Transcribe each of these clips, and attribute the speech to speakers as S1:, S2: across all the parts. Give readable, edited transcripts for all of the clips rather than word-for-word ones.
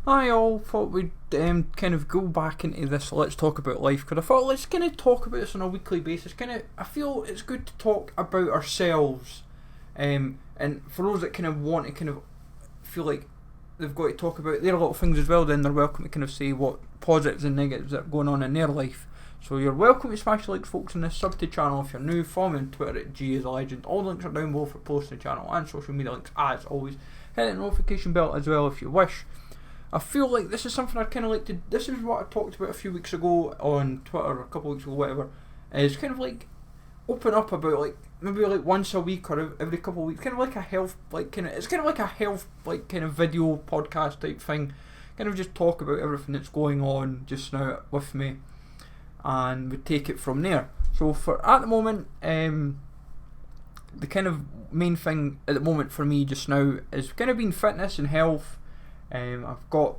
S1: I all thought we'd kind of go back into this let's talk about life, because I thought let's kind of talk about this on a weekly basis. I feel it's good to talk about ourselves, and for those that kind of want to kind of feel like they've got to talk about their little things as well, then they're welcome to kind of say what positives and negatives that are going on in their life. So you're welcome to smash the like, folks, on this sub to channel. If you're new, follow me on Twitter at G is a legend. All the links are down below for posting the channel and social media links as always. Hit the notification bell as well if you wish. I feel like this is something I'd kind of like to. This is what I talked about a few weeks ago on Twitter, a couple of weeks ago, whatever. Is kind of like open up about like maybe like once a week or every couple of weeks, kind of like a health, like kind of it's kind of like a health like kind of video podcast type thing. Kind of just talk about everything that's going on just now with me, and we take it from there. So for at the moment, the kind of main thing at the moment for me just now is kind of been fitness and health. I've got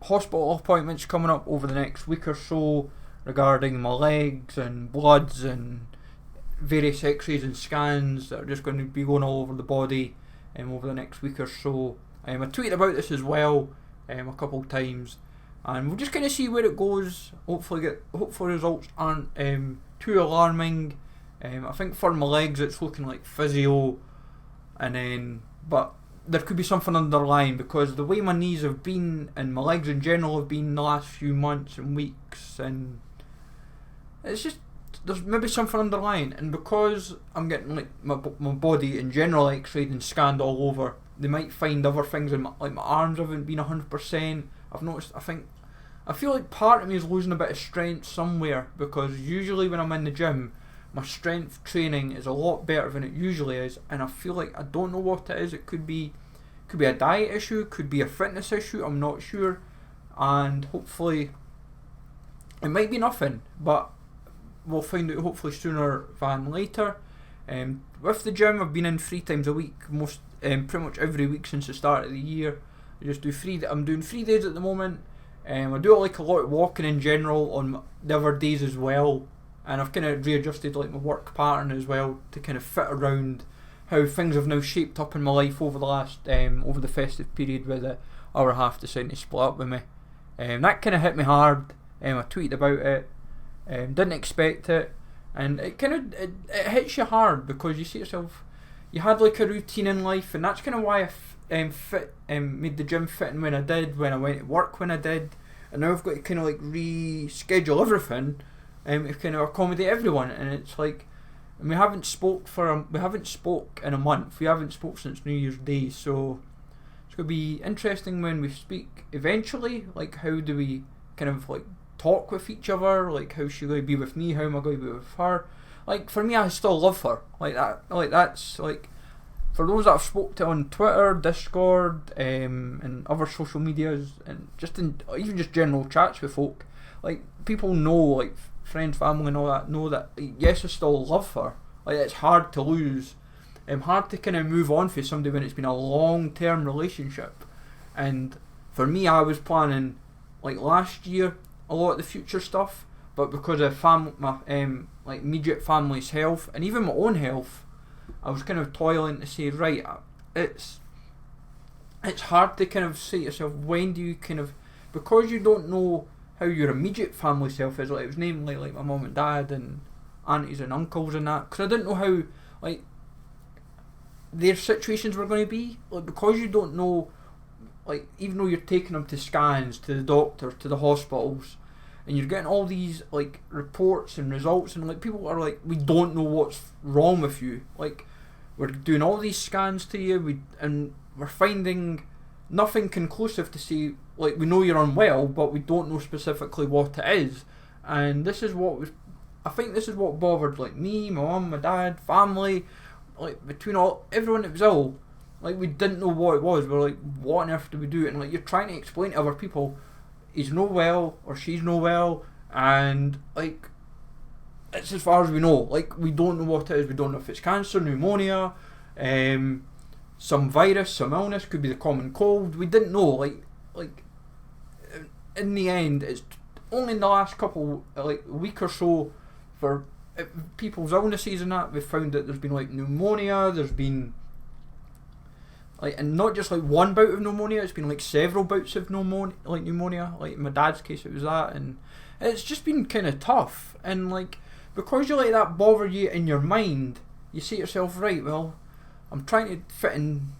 S1: hospital appointments coming up over the next week or so regarding my legs and bloods and various x-rays and scans that are just going to be going all over the body over the next week or so. I tweeted about this as well a couple of times, and we'll just kind of see where it goes. Hopefully results aren't too alarming. I think for my legs it's looking like physio, but there could be something underlying, because the way my knees have been and my legs in general have been the last few months and weeks, and it's just there's maybe something underlying. And because I'm getting like my body in general x-rayed and scanned all over, they might find other things in my arms haven't been 100%. I've noticed. I feel like part of me is losing a bit of strength somewhere, because usually when I'm in the gym, my strength training is a lot better than it usually is, and I feel like I don't know what it is. It could be a diet issue, could be a fitness issue, I'm not sure, and hopefully it might be nothing, but we'll find out hopefully sooner than later. With the gym, I've been in 3 times a week, pretty much every week since the start of the year. I'm doing 3 days at the moment. I do like a lot of walking in general on the other days as well, and I've kind of readjusted like my work pattern as well to kind of fit around how things have now shaped up in my life over the last over the festive period, with the other half deciding to split up with me. That kind of hit me hard. I tweeted about it. Didn't expect it, and it kind of it hits you hard, because you see yourself. You had like a routine in life, and that's kind of why I made the gym fitting when I did, when I went to work when I did, and now I've got to kind of like reschedule everything to kind of accommodate everyone. And it's like, and we haven't spoke in a month. We haven't spoke since New Year's Day, so it's going to be interesting when we speak eventually. Like, how do we kind of like talk with each other? Like, how's she going to be with me? How am I going to be with her? Like, for me, I still love her. Like that. Like, that's like, for those that I've spoke to on Twitter, Discord, and other social medias, and even just general chats with folk, like, people know, like friends, family, and all that, know that yes, I still love her. Like, it's hard to lose, hard to kind of move on for somebody when it's been a long-term relationship. And for me, I was planning like last year a lot of the future stuff, but because of my like immediate family's health and even my own health, I was kind of toiling to say, right, it's hard to kind of say to yourself, when do you kind of, because you don't know how your immediate family self is, like it was namely like my mum and dad and aunties and uncles and that, because I didn't know how like their situations were going to be, like, because you don't know, like, even though you're taking them to scans, to the doctor, to the hospitals, and you're getting all these like reports and results, and like people are like, we don't know what's wrong with you, like we're doing all these scans to you, and we're finding nothing conclusive to say, like, we know you're unwell, but we don't know specifically what it is. And this is what I think this is what bothered like me, my mum, my dad, family, like between everyone that was ill. Like, we didn't know what it was. We're like, what on earth do we do? And like, you're trying to explain to other people, he's no well or she's no well, and like, it's as far as we know. Like, we don't know what it is. We don't know if it's cancer, pneumonia, some virus, some illness, could be the common cold. We didn't know. Like in the end, it's only in the last couple like week or so, for people's illnesses and that, we've found that there's been like pneumonia, there's been like, and not just like one bout of pneumonia. It's been like several bouts of pneumonia. Like in my dad's case, it was that, and it's just been kind of tough. And like, because you let that bother you in your mind, you say to yourself, right, well, I'm trying to fit in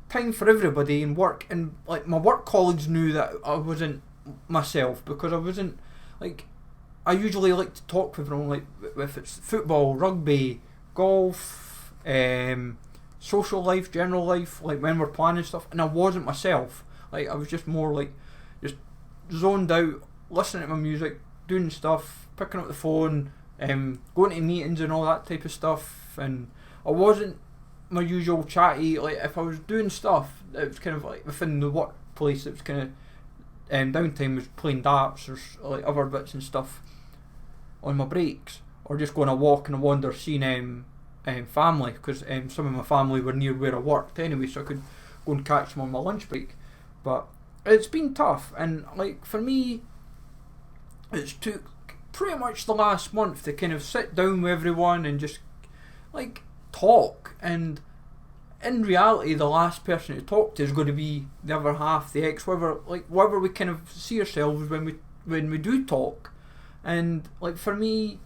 S1: time for everybody and work, and like my work colleagues knew that I wasn't myself, because I wasn't like, I usually like to talk with everyone, like if it's football, rugby, golf, social life, general life, like when we're planning stuff, and I wasn't myself. Like I was just more like just zoned out, listening to my music, doing stuff, picking up the phone, going to meetings and all that type of stuff, and I wasn't my usual chatty. Like if I was doing stuff, it was kind of like within the workplace, it was kind of downtime was playing darts or like other bits and stuff on my breaks, or just going a walk and a wander, seeing family, because some of my family were near where I worked anyway, so I could go and catch them on my lunch break. But it's been tough, and like for me, it's took pretty much the last month to kind of sit down with everyone and just like talk. And in reality, the last person to talk to is going to be the other half, the ex, whatever we kind of see ourselves when we do talk. And like for me,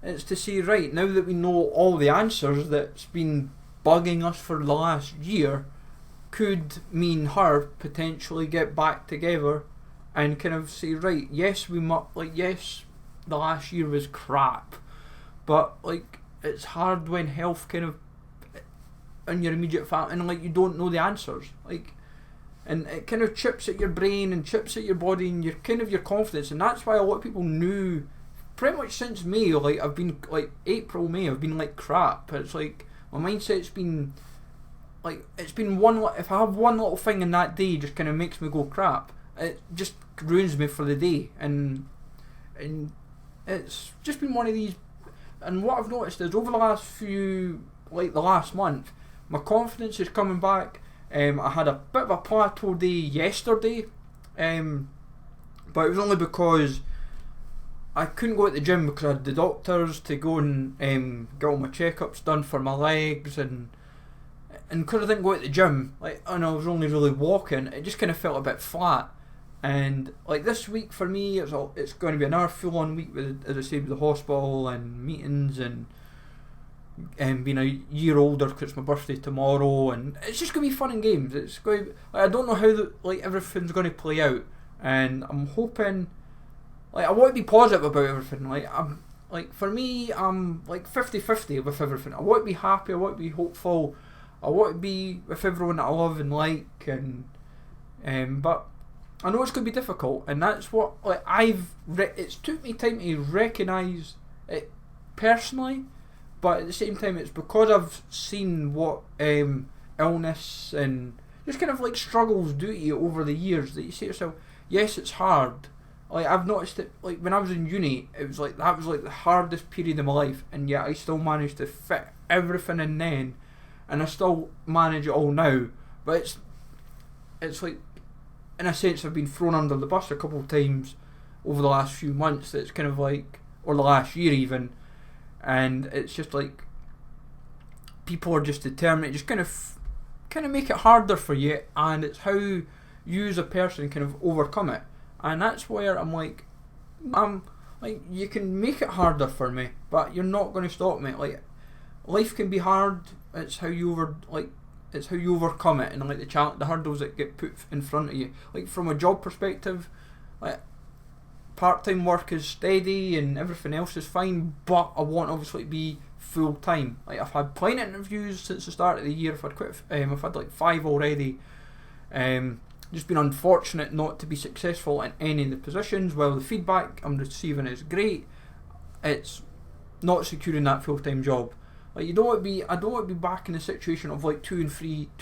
S1: it's to say, right, now that we know all the answers that's been bugging us for the last year, could me and her potentially get back together and kind of say, right, yes, yes, the last year was crap, but like it's hard when health kind of in your immediate family, and like you don't know the answers, like, and it kind of chips at your brain and chips at your body and your kind of your confidence. And that's why a lot of people knew pretty much since May, like I've been like April, May, I've been like crap. It's like my mindset's been like, it's been if I have one little thing in that day just kind of makes me go crap, it just ruins me for the day. And it's just been one of these. And what I've noticed is over the last month, my confidence is coming back. I had a bit of a plateau day yesterday, but it was only because I couldn't go at the gym because I had the doctors to go and get all my checkups done for my legs, and because I didn't go at the gym, like, and I was only really walking, it just kind of felt a bit flat. And like this week for me, it's going to be another full-on week with, as I said, with the hospital and meetings and being a year older because it's my birthday tomorrow, and it's just going to be fun and games. It's going to be, I don't know how everything's going to play out, and I'm hoping, like, I want to be positive about everything. Like for me, I'm like 50-50 with everything. I want to be happy, I want to be hopeful, I want to be with everyone that I love and like, and but I know it's going to be difficult, and that's what, like, it's took me time to recognise it personally. But at the same time, it's because I've seen what illness and just kind of like struggles do to you over the years, that you say to yourself, yes, it's hard. Like, I've noticed it, like when I was in uni, it was like, that was like the hardest period of my life, and yet I still managed to fit everything in then, and I still manage it all now. But it's like, in a sense, I've been thrown under the bus a couple of times over the last few months. It's kind of like, or the last year even. And it's just like people are just determined to just kind of make it harder for you, and it's how you as a person kind of overcome it. And that's where I'm like, you can make it harder for me, but you're not going to stop me. Like, life can be hard. It's how you overcome it, and like the hurdles that get put in front of you. Like from a job perspective, like, part-time work is steady and everything else is fine, but I want obviously to be full-time. Like, I've had plenty of interviews since the start of the year. I've had like 5 already. Just been unfortunate not to be successful in any of the positions. While the feedback I'm receiving is great, it's not securing that full-time job. Like, I don't want to be back in a situation of like 2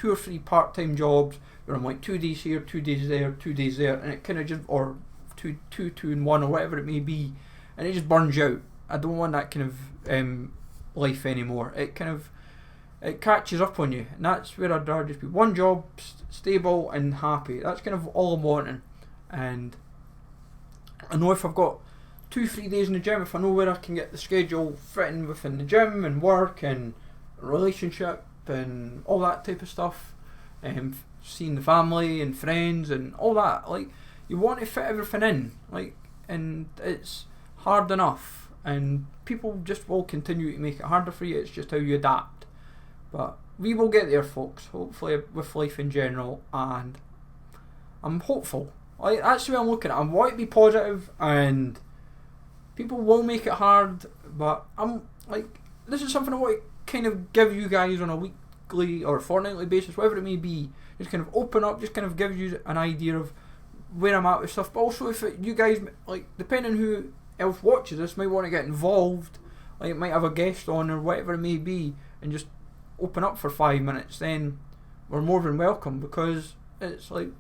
S1: or 3 part-time jobs where I'm like 2 days here, 2 days there, 2 days there, and it kind of just, or two and one, or whatever it may be, and it just burns you out. I don't want that kind of life anymore. It catches up on you, and that's where I'd rather just be one job, stable and happy. That's kind of all I'm wanting. And I know if I've got 2-3 days in the gym, if I know where I can get the schedule fitting within the gym and work and relationship, and all that type of stuff, seeing the family and friends and all that. Like, you want to fit everything in, like, and it's hard enough, and people just will continue to make it harder for you. It's just how you adapt. But we will get there, folks, hopefully, with life in general, and I'm hopeful. Like, that's the way I'm looking at it. I want to be positive, and people will make it hard, but I'm like, this is something I want to kind of give you guys on a weekly or fortnightly basis, whatever it may be. Just kind of open up, just kind of give you an idea of where I'm at with stuff. But also, if you guys, like, depending on who else watches this, might want to get involved, like, it might have a guest on or whatever it may be, and just open up for 5 minutes, then we're more than welcome, because it's like,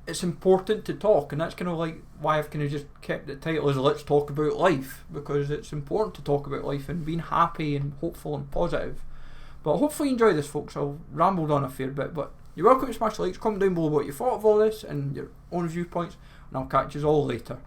S1: it's important to talk, and that's kind of like why I've kind of just kept the title as Let's Talk About Life, because it's important to talk about life and being happy and hopeful and positive. But hopefully you enjoy this, folks. I've rambled on a fair bit, but you're welcome to smash the likes, comment down below what you thought of all this and your own viewpoints, and I'll catch you all later.